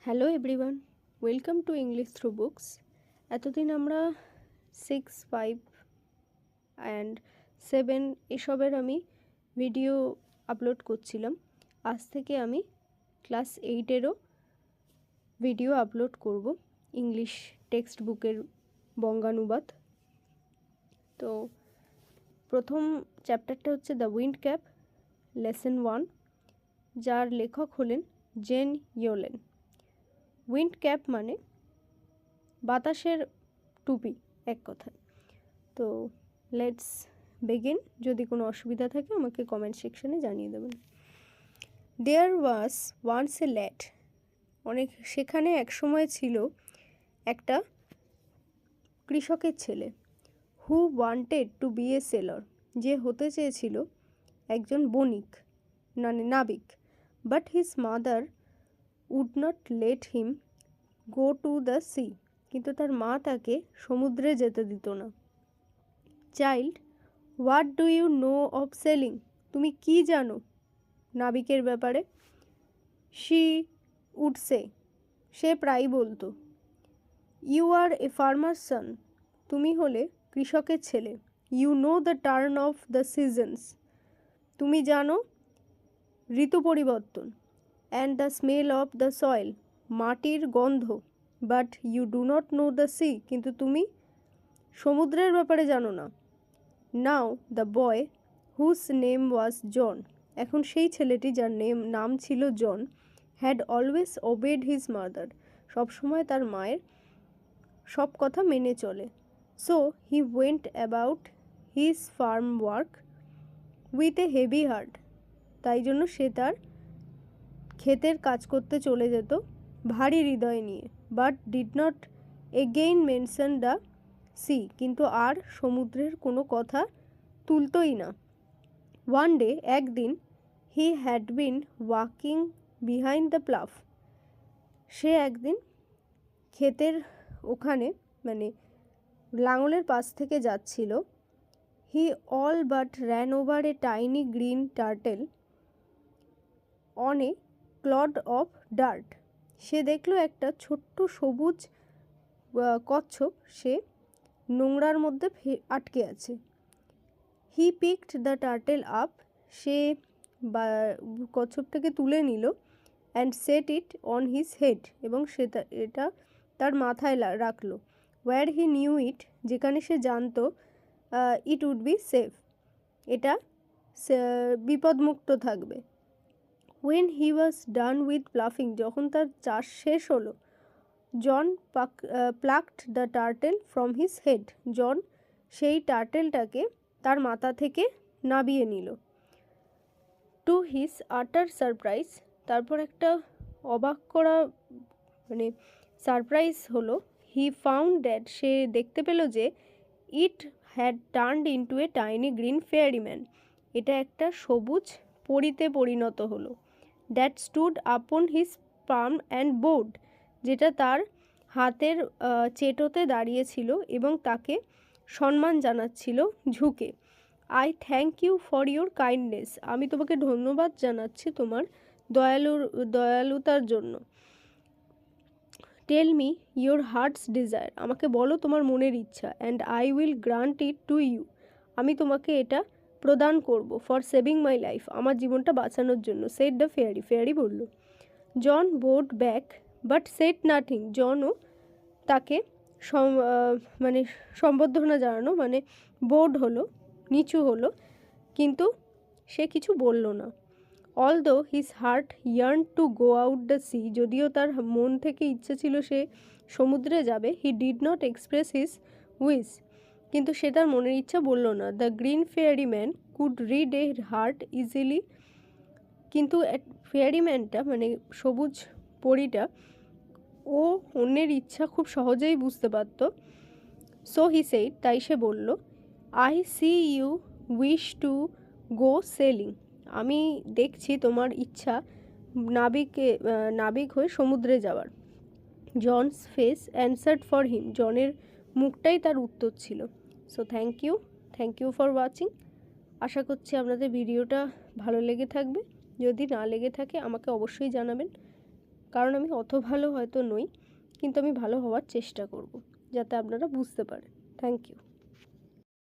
Hello everyone, welcome to English through books. এতদিন আমরা 6, 5 and 7 এসবের আমি ভিডিও আপলোড করছিলাম। আজ থেকে আমি ক্লাস 8-এরও ভিডিও আপলোড করব, ইংলিশ টেক্সট বুকের বঙ্গানুবাদ। তো প্রথম চ্যাপ্টারটা হচ্ছে দ্য উইন্ড ক্যাপ, লেসন 1, যার লেখক হলেন জেন ইয়োলেন। উইন্ড ক্যাপ মানে বাতাসের টুপি এক কথায়। তো লেটস বিগিন। যদি কোনো অসুবিধা থাকে আমাকে কমেন্ট সেকশনে জানিয়ে দেবেন। দেয়ার ওয়াজ ওয়ান্স এ ল্যাড, সেখানে এক সময় ছিল একটা কৃষকের ছেলে, who wanted to be a sailor, যে হতে চেয়েছিল একজন বণিক নাবিক। But his mother would not let him go to the sea, কিন্তু তার মা তাকে সমুদ্রে যেতে দিত না। Child, what do you know of sailing, তুমি কি জানো নাবিকের ব্যাপারে? শি উড সে, সে প্রায়ই বলতো। ইউ আর এ ফার্মার সন, তুমি হলে কৃষকের ছেলে। You know the turn of the seasons, তুমি জানো ঋতু পরিবর্তন। And the smell of the soil, মাটির গন্ধ। But you do not know the sea, কিন্তু তুমি সমুদ্রের ব্যাপারে জানো না। Now the boy whose name was John, এখন সেই ছেলেটি যার নাম ছিল John, had always obeyed his mother, সবসময় তার মায়ের সব কথা মেনে চলে। So he went about his farm work with a heavy heart, তাই জন্য সে তার ক্ষেতের কাজ করতে চলে যেত ভারী হৃদয় নিয়ে। But did not again mention the sea, কিন্তু আর সমুদ্রের কোনো কথা তুলতই না। ওয়ান ডে, একদিন, he had been walking behind the plough, সে একদিন ক্ষেতের ওখানে মানে লাঙলের পাশ থেকে যাচ্ছিল। He all but ran over a tiny green turtle on a clod of dirt, সে দেখলো একটা ছোট্ট সবুজ কচ্ছপ, সে নোংরার মধ্যে আটকে আছে। He picked the turtle up, সে কচ্ছপটাকে তুলে নিল। And set it on his head, এবং সে এটা তার মাথায় রাখলো। ওয়্যার হি নিউ ইট, যেখানে সে জানতো ইট উড বি সেফ, এটা বিপদমুক্ত থাকবে। When he was done with প্লাফিং, যখন তার চাষ শেষ হলো, John plucked the turtle from his head, John সেই টার্টেলটাকে তার মাথা থেকে নাবিয়ে নিল। টু হিজ আটার সারপ্রাইজ, তারপর একটা অবাক করা মানে সারপ্রাইজ হলো, হি ফাউন্ড দ্যাট, সে দেখতে পেল যে it had turned into A tiny green ফেয়ারিম্যান, এটা একটা সবুজ পরীতে পরিণত হলো। That stood upon his palm and board, যেটা তার হাতের চেটোতে দাঁড়িয়েছিল এবং তাকে সম্মান জানাচ্ছিল ঝুঁকে। I thank you for your kindness, আমি তোমাকে ধন্যবাদ জানাচ্ছি তোমার দয়ালুতার জন্য। Tell me your heart's desire, আমাকে বলো তোমার মনের ইচ্ছা। And I will grant it to you, আমি তোমাকে এটা প্রদান করব। ফর সেভিং মাই লাইফ, আমার জীবনটা বাঁচানোর জন্য। সেট দ্য ফেয়ারি, ফেয়ারি বলল। John bowed back but said nothing, জনও তাকে মানে সম্বর্ধনা জানানো মানে বোর্ড হলো, নিচু হলো, কিন্তু সে কিছু বলল না। Although his heart yarn to go out the sea, যদিও তার মন থেকে ইচ্ছে ছিল সে সমুদ্রে যাবে। He did not express his wish, কিন্তু সে তার মনের ইচ্ছা বলল না। The green fairy man could read a heart easily, কিন্তু ফেয়ারিম্যানটা মানে সবুজ পরীটা, ও অন্যের ইচ্ছা খুব সহজেই বুঝতে পারত। সো হি সেইড, তাই সে বলল, I see you wish to go sailing, আমি দেখছি তোমার ইচ্ছা নাবিক হয়ে সমুদ্রে যাওয়ার। John's face answered for him, জনের মুখটাই তার উত্তর ছিল। So thank you for watching. আশা করছি আপনাদের ভিডিওটা ভালো লেগে থাকবে। যদি না লেগে থাকে আমাকে অবশ্যই জানাবেন। কারণ আমি অত ভালো হয়তো নই, কিন্তু আমি ভালো হওয়ার চেষ্টা করব, যাতে আপনারা বুঝতে পারেন। Thank you.